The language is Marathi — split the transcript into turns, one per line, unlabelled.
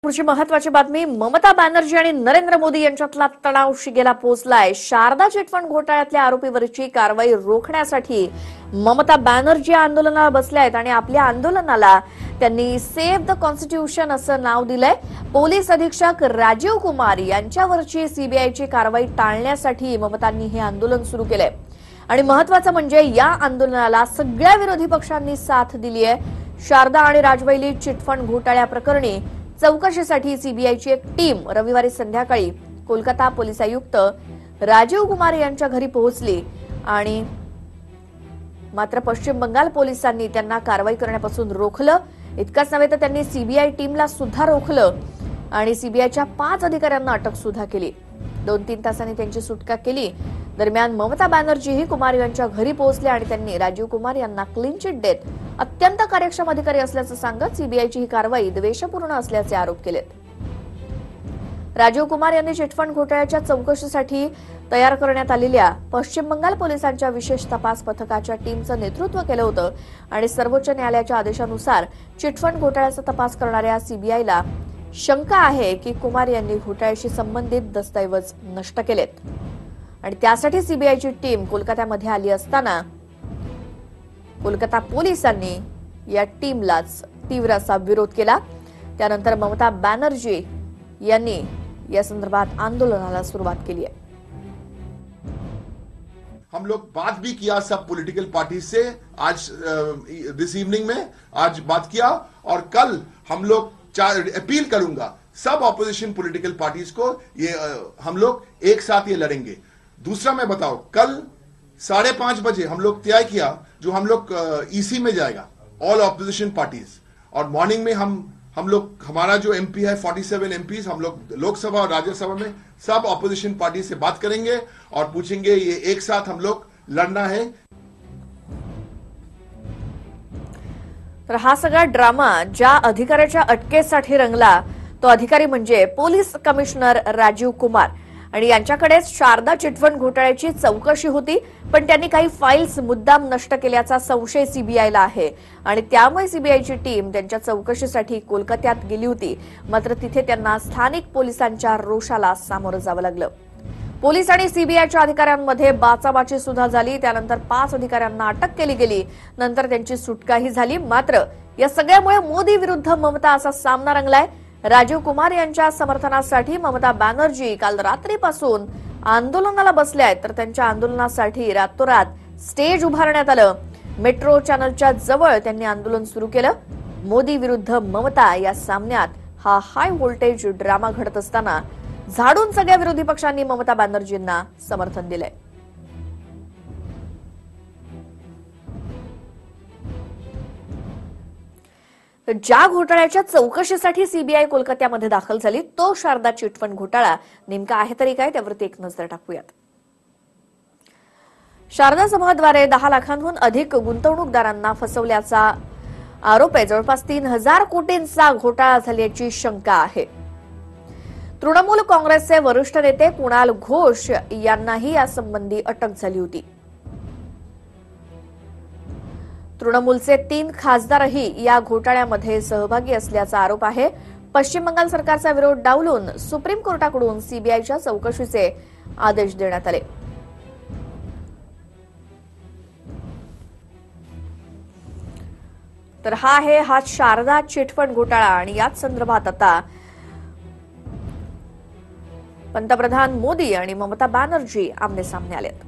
पुढची महत्वाची बातमी, ममता बॅनर्जी आणि नरेंद्र मोदी यांच्यातला तणाव शिगेला पोहोचलाय। शारदा चिटफंड घोटाळ्यातल्या आरोपीवरची कारवाई रोखण्यासाठी ममता बॅनर्जी आंदोलनाला बसल्या आहेत आणि आपल्या आंदोलनाला त्यांनी सेव्ह द कॉन्स्टिट्यूशन असं नाव दिलंय। पोलीस अधीक्षक राजीव कुमार यांच्यावरची सीबीआयची कारवाई टाळण्यासाठी ममतांनी हे आंदोलन सुरू केलंय आणि महत्वाचं म्हणजे या आंदोलनाला सगळ्या विरोधी पक्षांनी साथ दिली आहे। शारदा आणि राजवैली चिटफंड घोटाळ्याप्रकरणी चौकशीसाठी सीबीआयची एक टीम रविवारी संध्याकाळी कोलकाता पोलीस आयुक्त राजीव कुमार यांच्या घरी पोहोचली आणि मात्र पश्चिम बंगाल पोलिसांनी त्यांना कारवाई करण्यापासून रोखलं। इतकंच नव्हे तर त्यांनी सीबीआय टीमला सुद्धा रोखलं आणि सीबीआयच्या 5 अधिकाऱ्यांना अटक सुद्धा केली। 2-3 तासांनी त्यांची सुटका केली। दरम्यान ममता बॅनर्जीही कुमार यांच्या घरी पोहोचले आणि त्यांनी राजीव कुमार यांना क्लीन चिट देत अत्यंत कार्यक्षम अधिकारी असल्याचं सांगत सीबीआयची ही कारवाई द्वेषपूर्ण असल्याचे आरोप केलेत। राजीव कुमार यांनी चिटफंड घोटाळ्याच्या चौकशीसाठी तयार करण्यात आलेल्या पश्चिम बंगाल पोलिसांच्या विशेष तपास पथकाच्या टीमचं नेतृत्व केलं होतं आणि सर्वोच्च न्यायालयाच्या आदेशानुसार चिटफंड घोटाळ्याचा तपास करणाऱ्या सीबीआयला शंका आहे की कुमार यांनी घोटाळ्याशी संबंधित दस्तऐवज नष्ट केलेत आणि त्यासाठी सीबीआयची टीम कोलकात्यामध्ये आली असताना कोलकाता पोलिसांनी या टीमलाच तीव्र असा विरोध केला। त्यानंतर ममता बॅनर्जी यांनी या संदर्भात आंदोलनाला सुरुवात केली है।
हम लोग बात भी किया सब पॉलिटिकल पार्टी से आज दिस इवनिंग में आज बात किया और कल हम लोग अपील करूंगा सब ऑपोजिशन पॉलिटिकल पार्टीज को ये हम लोग एक साथ ये लड़ेंगे। दूसरा मैं बताऊं, कल 5:30 बजे हम लोग तय किया जो हम लोग ईसी में जाएगा ऑल ऑपोजिशन पार्टीज और मॉर्निंग में हम लोग हमारा जो एमपी है 47 एमपीज हम लोग लोकसभा और राज्यसभा में सब ऑपोजिशन पार्टी से बात करेंगे और पूछेंगे ये एक साथ हम लोग लड़ना है।
तर हा सगळा ड्रामा ज्या अधिकाऱ्याच्या अटकेसाठी रंगला तो अधिकारी म्हणजे पोलीस कमिशनर राजीव कुमार आणि यांच्याकडेच शारदा चिटफंड घोटाळ्याची चौकशी होती, पण त्यांनी काही फाईल्स मुद्दाम नष्ट केल्याचा संशय सीबीआयला आहे आणि त्यामुळे सीबीआयची टीम त्यांच्या चौकशीसाठी कोलकात्यात गेली होती। मात्र तिथे त्यांना स्थानिक पोलिसांच्या रोषाला सामोरं जावं लागलं। पोलीस आणि सीबीआयच्या अधिकाऱ्यांमध्ये बाचाबाची सुद्धा झाली। त्यानंतर 5 अधिकाऱ्यांना अटक केली गेली, नंतर त्यांची सुटकाही झाली। मात्र या सगळ्यामुळे मोदी विरुद्ध ममता असा सामना रंगलाय। राजीव कुमार यांच्या समर्थनासाठी ममता बॅनर्जी काल रात्रीपासून आंदोलनाला बसल्या आहेत, तर त्यांच्या आंदोलनासाठी रातोरात स्टेज उभारण्यात आलं। मेट्रो चॅनलच्या जवळ त्यांनी आंदोलन सुरू केलं। मोदी विरुद्ध ममता या सामन्यात हा हाय व्होल्टेज ड्रामा घडत असताना झाडून सगळ्या विरोधी पक्षांनी ममता बॅनर्जींना समर्थन दिलंय। ज्या घोटाळ्याच्या चौकशीसाठी सीबीआय कोलकात्यामध्ये दाखल झाली तो शारदा चिटफंड घोटाळा नेमका आहे तरी काय त्यावरती एक नजर टाकूयात। शारदा समूहाद्वारे 10 लाखांहून अधिक गुंतवणूकदारांना फसवल्याचा आरोप आहे। जवळपास 3000 कोटींचा घोटाळा झाल्याची शंका आहे। तृणमूल काँग्रेसचे वरिष्ठ नेते कुणाल घोष यांनाही यासंबंधी अटक झाली होती। तृणमूलचे 3 खासदारही या घोटाळ्यामध्ये सहभागी असल्याचा आरोप आहे। पश्चिम बंगाल सरकारचा विरोध डावलून सुप्रीम कोर्टाकडून सीबीआयच्या चौकशीचे आदेश देण्यात आले। तर हा शारदा चिटफंड घोटाळा आणि याच संदर्भात आता पंतप्रधान मोदी आणि ममता बॅनर्जी आमने सामने आलेत।